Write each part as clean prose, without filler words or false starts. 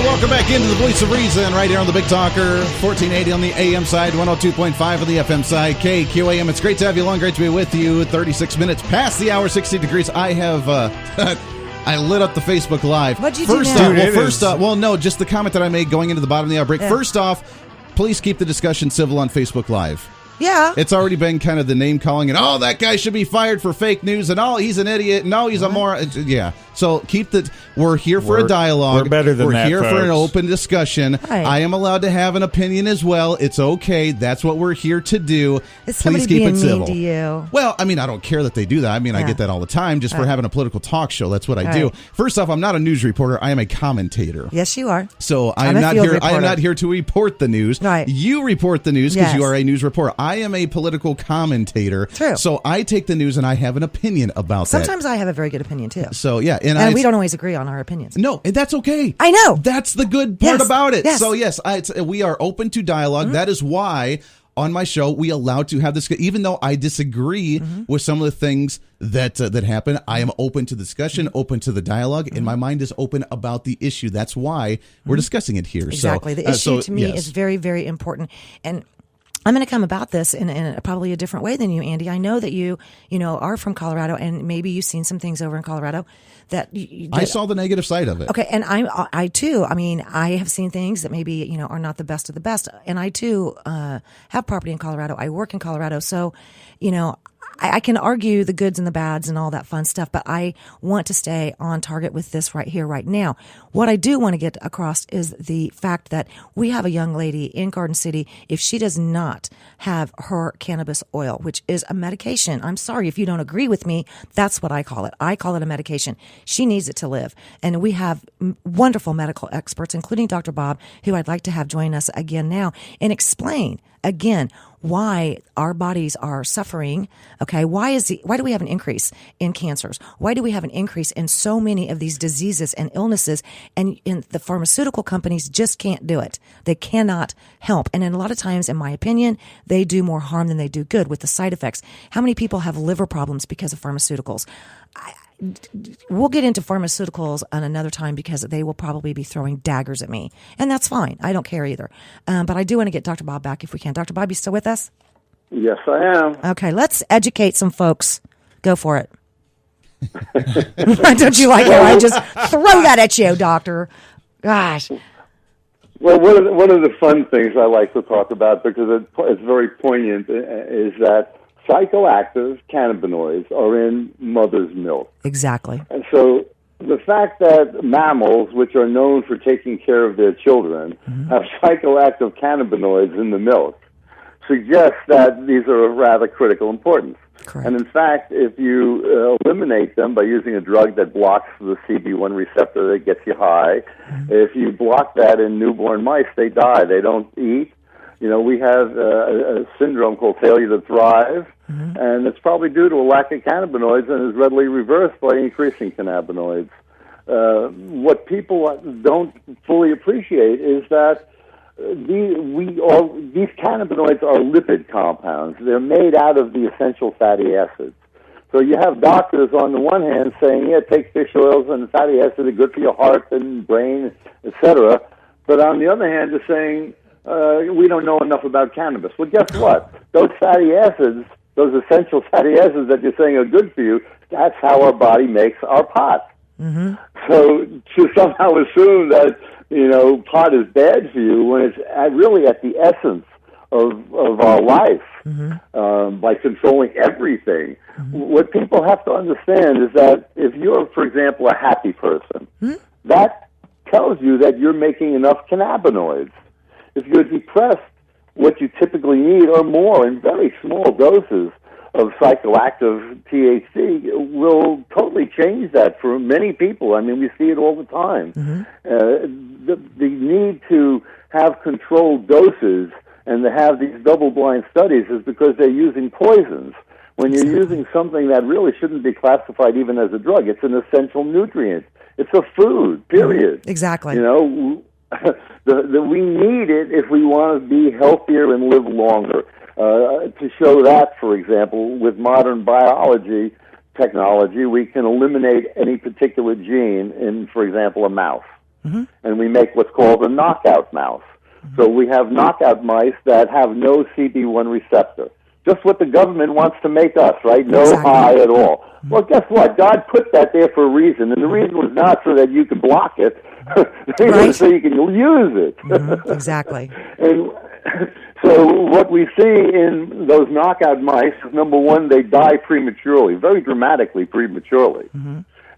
Welcome back into the Voice of Reason right here on the Big Talker, 1480 on the AM side, 102.5 on the FM side, KQAM. It's great to have you along, great to be with you. 36 minutes past the hour, 60 degrees. I have, I lit up the Facebook Live. What'd you do now? Just the comment that I made going into the bottom of the hour break. Yeah. First off, please keep the discussion civil on Facebook Live. Yeah. It's already been kind of the name calling and, oh, that guy should be fired for fake news and, oh, he's an idiot and, oh, he's a moron. Yeah. So we're here for a dialogue. We're better than that, We're here folks. for an open discussion. Right. I am allowed to have an opinion as well. It's okay. That's what we're here to do. Is somebody Please keep being it civil. mean to you? Well, I mean, I don't care that they do that. I mean, I get that all the time just for having a political talk show. That's what I do. First off, I'm not a news reporter. I am a commentator. Yes, you are. So I'm not here. I am not here to report the news. Right. You report the news because you are a news reporter. I am a political commentator. True. So I take the news and I have an opinion about that. Sometimes I have a very good opinion too. So yeah, and we don't always agree on our opinions. No, and that's okay. I know. That's the good part about it. Yes. So yes, we are open to dialogue. Mm-hmm. That is why on my show we allowed to have this. Even though I disagree with some of the things that happen, I am open to discussion, open to the dialogue, and my mind is open about the issue. That's why we're discussing it here. Exactly. So, the issue to me is very, very important. And I'm going to come about this in probably a different way than you, Andy. I know that you are from Colorado, and maybe you've seen some things over in Colorado that I saw the negative side of it. Okay, and I too. I mean, I have seen things that maybe are not the best of the best, and I too have property in Colorado. I work in Colorado, so I can argue the goods and the bads and all that fun stuff, but I want to stay on target with this right here, right now. What I do want to get across is the fact that we have a young lady in Garden City. If she does not have her cannabis oil, which is a medication, I'm sorry if you don't agree with me, that's what I call it. I call it a medication. She needs it to live. And we have wonderful medical experts, including Dr. Bob, who I'd like to have join us again now and explain again why our bodies are suffering. Okay, why do we have an increase in cancers? Why do we have an increase in so many of these diseases and illnesses? And the pharmaceutical companies just can't do it. They cannot help. And a lot of times, in my opinion, they do more harm than they do good with the side effects. How many people have liver problems because of pharmaceuticals? We'll get into pharmaceuticals on another time because they will probably be throwing daggers at me. And that's fine. I don't care either. But I do want to get Dr. Bob back if we can. Dr. Bob, you still with us? Yes, I am. Okay, let's educate some folks. Go for it. Don't you like it? I just throw that at you, doctor. Gosh. Well, one of the fun things I like to talk about, because it's very poignant, is that psychoactive cannabinoids are in mother's milk. Exactly. And so the fact that mammals, which are known for taking care of their children, have psychoactive cannabinoids in the milk suggests that these are of rather critical importance. Correct. And in fact, if you eliminate them by using a drug that blocks the CB1 receptor that gets you high, if you block that in newborn mice, they die. They don't eat. We have a syndrome called failure to thrive, and it's probably due to a lack of cannabinoids and is readily reversed by increasing cannabinoids. What people don't fully appreciate is that these cannabinoids are lipid compounds. They're made out of the essential fatty acids. So you have doctors on the one hand saying, yeah, take fish oils and fatty acids are good for your heart and brain, etc. But on the other hand, they're saying, we don't know enough about cannabis. Well, guess what? Those fatty acids, those essential fatty acids that you're saying are good for you, that's how our body makes our pot. So to somehow assume that, pot is bad for you when it's really at the essence of our life, by controlling everything. What people have to understand is that if you're, for example, a happy person, that tells you that you're making enough cannabinoids. If you're depressed, what you typically need are more in very small doses of psychoactive THC will totally change that for many people. I mean, we see it all the time. The need to have controlled doses and to have these double-blind studies is because they're using poisons. When you're using something that really shouldn't be classified even as a drug, it's an essential nutrient. It's a food, period. Exactly. We need it if we want to be healthier and live longer. To show that, for example, with modern biology technology, we can eliminate any particular gene in, for example, a mouse. and we make what's called a knockout mouse. So we have knockout mice that have no CB1 receptor. Just what the government wants to make us, right? No high at all. Well, guess what? God put that there for a reason, and the reason was not so that you could block it, Right. so you can use it. Exactly. And so what we see in those knockout mice is, number one, they die prematurely, very dramatically prematurely.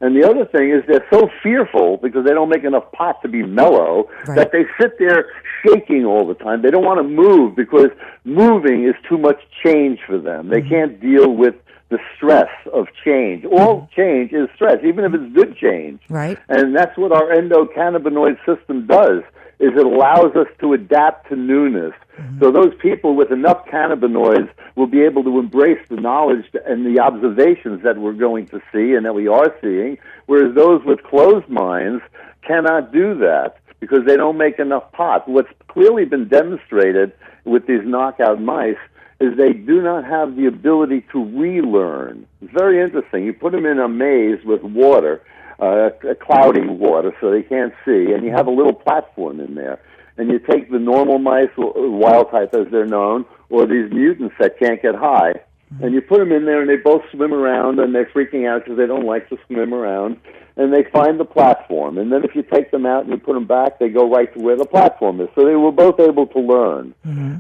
And the other thing is they're so fearful because they don't make enough pot to be mellow that they sit there shaking all the time. They don't want to move because moving is too much change for them. They can't deal with the stress of change. All change is stress, even if it's good change. Right. And that's what our endocannabinoid system does, is it allows us to adapt to newness. So those people with enough cannabinoids will be able to embrace the knowledge and the observations that we're going to see and that we are seeing, whereas those with closed minds cannot do that because they don't make enough pot. What's clearly been demonstrated with these knockout mice is they do not have the ability to relearn. It's very interesting. You put them in a maze with water, cloudy water, so they can't see, and you have a little platform in there. And you take the normal mice, wild type as they're known, or these mutants that can't get high, and you put them in there and they both swim around, and they're freaking out because they don't like to swim around, and they find the platform. And then if you take them out and you put them back, they go right to where the platform is. So they were both able to learn.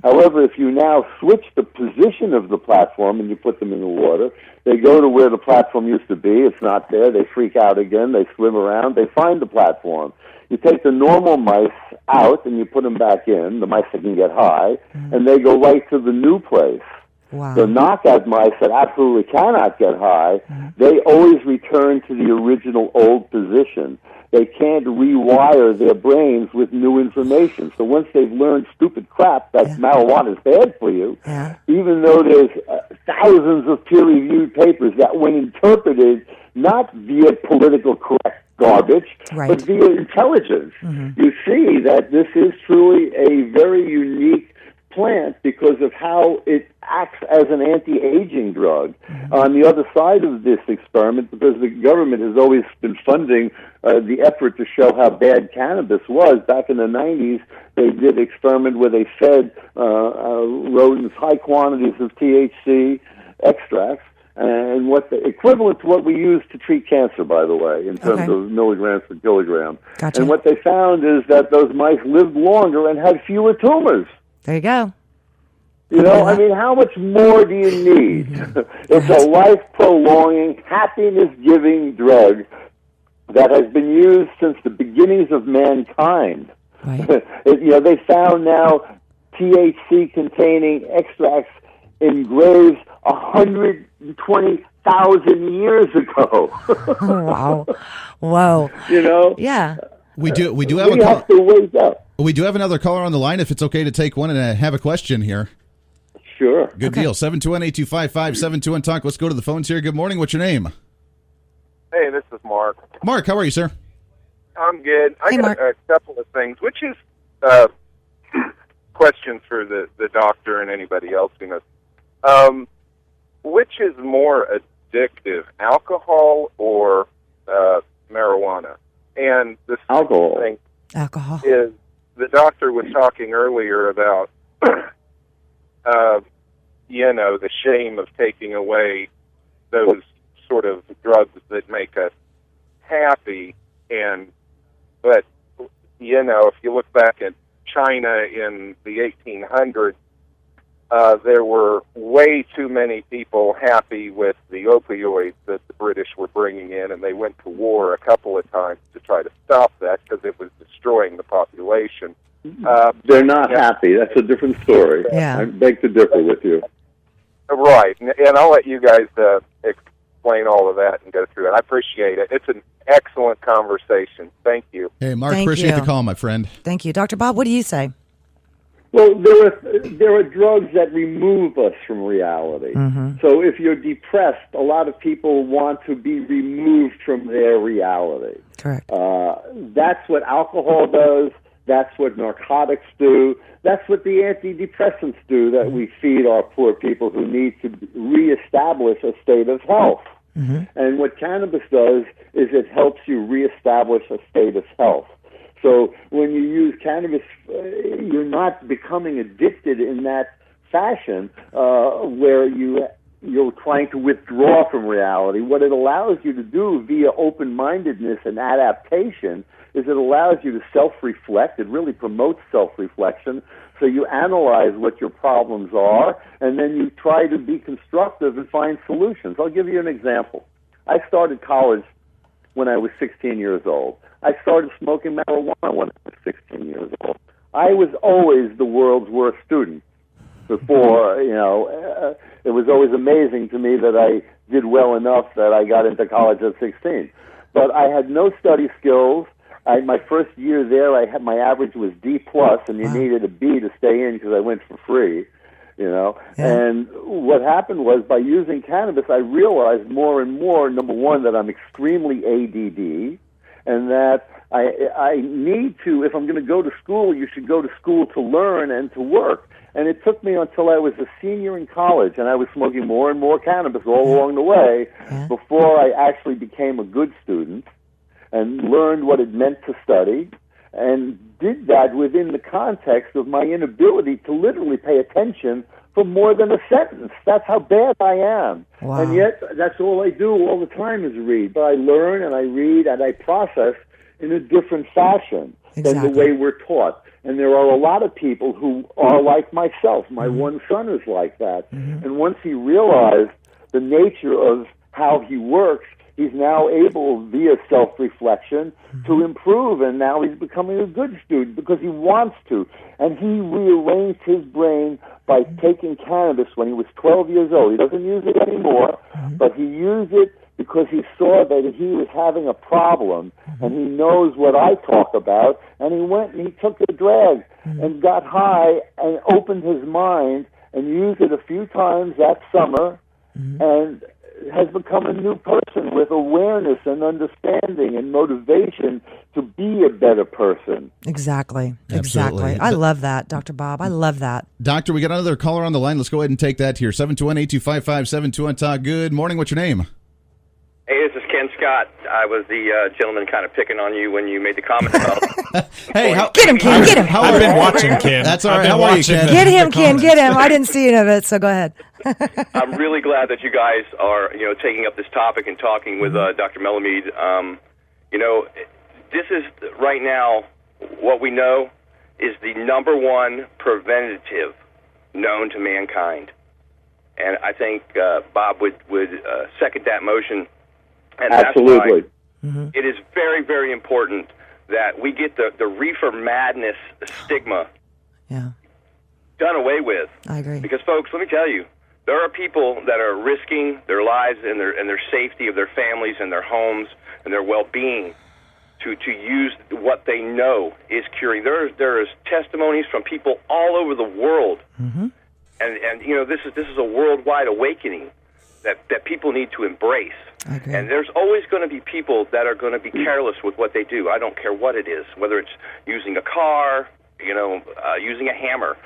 However, if you now switch the position of the platform and you put them in the water, they go to where the platform used to be. It's not there. They freak out again. They swim around. They find the platform. You take the normal mice out and you put them back in, the mice that can get high, and they go right to the new place. Wow. The knockout mice that absolutely cannot get high, they always return to the original old position. They can't rewire their brains with new information. So once they've learned stupid crap that marijuana is bad for you, even though there's thousands of peer-reviewed papers that when interpreted not via political correct garbage, but via intelligence, you see that this is truly a very unique plant because of how it acts as an anti-aging drug. On the other side of this experiment, because the government has always been funding the effort to show how bad cannabis was, back in the 90s, they did an experiment where they fed rodents high quantities of THC extracts, and what the equivalent to what we use to treat cancer, by the way, in terms of milligrams per kilogram. Gotcha. And what they found is that those mice lived longer and had fewer tumors. There you go. You know, I mean, how much more do you need? It's a life-prolonging, happiness-giving drug that has been used since the beginnings of mankind. Right. You know, they found now THC-containing extracts in graves 120,000 years ago. Wow. Whoa. You know? Yeah. We do have We have to wake up. We do have another caller on the line. If it's okay to take one and have a question here. Sure. Good deal. 721-8255-721 Talk. Let's go to the phones here. Good morning. What's your name? Hey, this is Mark. Mark, how are you, sir? I'm good. I got Mark. a couple of things, which is questions for the doctor and anybody else who knows. Which is more addictive, alcohol or marijuana? And the Alcohol. thing Alcohol. is, the doctor was talking earlier about, you know, the shame of taking away those sort of drugs that make us happy. But, you know, if you look back at China in the 1800s, there were way too many people happy with the opioids that the British were bringing in, and they went to war a couple of times to try to stop that because it was destroying the population. They're not happy. That's a different story. Yeah. I beg to differ with you. Right, and I'll let you guys explain all of that and go through it. I appreciate it. It's an excellent conversation. Thank you. Hey, Mark, Thank appreciate you. the call, my friend. Thank you. Dr. Bob, what do you say? Well, there are drugs that remove us from reality. So if you're depressed, a lot of people want to be removed from their reality. Correct. That's what alcohol does. That's what narcotics do. That's what the antidepressants do that we feed our poor people who need to reestablish a state of health. And what cannabis does is it helps you reestablish a state of health. So when you use cannabis, you're not becoming addicted in that fashion where you're trying to withdraw from reality. What it allows you to do via open-mindedness and adaptation is it allows you to self-reflect. It really promotes self-reflection. So you analyze what your problems are, and then you try to be constructive and find solutions. I'll give you an example. I started college when I was 16 years old. I started smoking marijuana when I was 16 years old. I was always the world's worst student before, it was always amazing to me that I did well enough that I got into college at 16. But I had no study skills. My first year there, my average was D+, and you needed a B to stay in because I went for free, Yeah. And what happened was, by using cannabis, I realized more and more, number one, that I'm extremely ADD, and that I need to, if I'm going to go to school, you should go to school to learn and to work. And it took me until I was a senior in college, and I was smoking more and more cannabis all along the way before I actually became a good student and learned what it meant to study, and did that within the context of my inability to literally pay attention for more than a sentence. That's how bad I am. Wow. And yet, that's all I do all the time is read. But I learn and I read and I process in a different fashion than the way we're taught. And there are a lot of people who are like myself. My one son is like that. And once he realized the nature of how he works, he's now able, via self-reflection, to improve, and now he's becoming a good student because he wants to. And he rearranged his brain by taking cannabis when he was 12 years old. He doesn't use it anymore, but he used it because he saw that he was having a problem, and he knows what I talk about, and he went and he took the drag and got high and opened his mind and used it a few times that summer, and has become a new person with awareness and understanding and motivation to be a better person. Exactly. Absolutely. I love that, Dr. Bob. I love that. Doctor, we got another caller on the line. Let's go ahead and take that here. 721-8255-72 Good morning. What's your name? Hey, this is Ken Scott. I was the gentleman kind of picking on you when you made the comment about... Hey, get him, Ken, get him. I've been watching, Ken. That's all right. How are you, Ken? Get him, Ken, get him. I didn't see any of it, so go ahead. I'm really glad that you guys are, taking up this topic and talking with Dr. Melamede. This is, right now, what we know is the number one preventative known to mankind. And I think Bob would second that motion. And absolutely. That's why it is very, very important that we get the reefer madness stigma done away with. I agree. Because, folks, let me tell you, there are people that are risking their lives and their safety of their families and their homes and their well-being to use what they know is curing. There is testimonies from people all over the world, and this is a worldwide awakening that people need to embrace. And there's always going to be people that are going to be careless with what they do. I don't care what it is, whether it's using a car, using a hammer.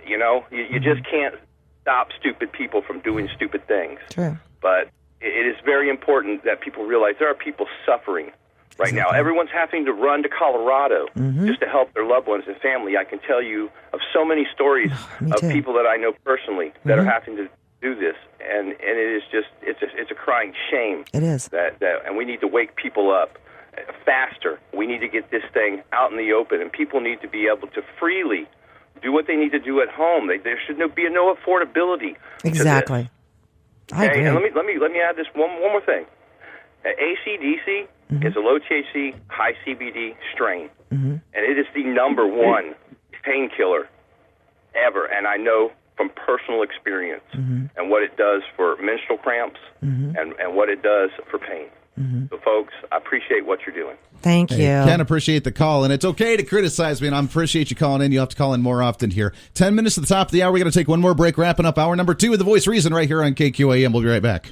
You just can't stop stupid people from doing stupid things. True. But it is very important that people realize there are people suffering right now. Everyone's having to run to Colorado just to help their loved ones and family. I can tell you of so many stories of people that I know personally that are having to do this, and it is just it's a crying shame. It is that and we need to wake people up faster. We need to get this thing out in the open, and people need to be able to freely do what they need to do at home. There should be no affordability. Exactly. I agree. And let me add this one more thing. ACDC is a low THC, high CBD strain, and it is the number one painkiller ever. And I know from personal experience and what it does for menstrual cramps and what it does for pain. So, folks, I appreciate what you're doing. Thank you. Ken, appreciate the call, and it's okay to criticize me, and I appreciate you calling in. You have to call in more often here. 10 minutes to the top of the hour. We're going to take one more break, wrapping up hour number 2 of The Voice of Reason right here on KQAM. We'll be right back.